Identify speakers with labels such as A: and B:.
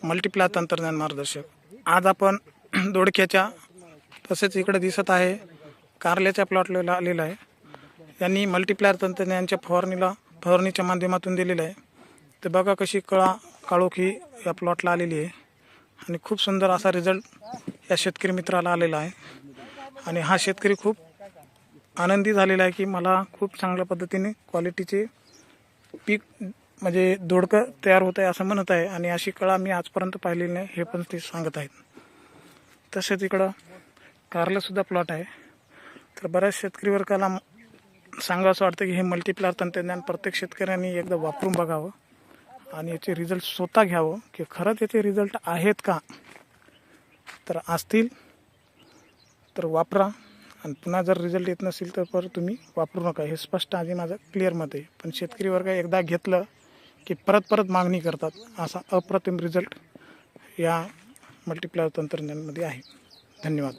A: Multiply तंत्रज्ञान मार्गदर्शक. आज आपण दोडक्याच्या तसेच इकडे दिसत आहे कारल्याच्या प्लॉटला आलेला आहे. यांनी मल्टीप्लायर तंत्रज्ञानाच्या फवारणीच्या माध्यमातून दिलेलं आहे. ते बघा कशी काळोखी या प्लॉटला आलेली आहे आणि खूप सुंदर असा रिझल्ट या शेतकरी मित्राला आलेला आहे. आणि हा शेतकरी खूप आनंदी झालेला आहे की मला खूप चांगल्या पद्धतीने क्वालिटीचे पीक म्हणजे दोडकं तयार होत आहे असं म्हणत आहे. आणि अशी कळा मी आजपर्यंत पाहिलेली नाही हे पण ते सांगत आहेत. तसेच इकडं कारल्यासुद्धा प्लॉट आहे. तर बऱ्याच शेतकरी वर्गाला सांगावं असं वाटतं की हे मल्टीप्लायर तंत्रज्ञान प्रत्येक शेतकऱ्यांनी एकदा वापरून बघावं आणि याचे रिझल्ट स्वतः घ्यावं की खरंच याचे रिझल्ट आहेत का. तर असतील तर वापरा आणि पुन्हा जर रिझल्ट येत नसेल तर परत तुम्ही वापरू नका. हे स्पष्ट आधी माझं क्लिअर मत आहे. पण शेतकरी वर्ग एकदा घेतलं की परत मागणी करतात. असा अप्रतिम रिझल्ट या मल्टीप्लायर तंत्रज्ञानामध्ये आहे. धन्यवाद.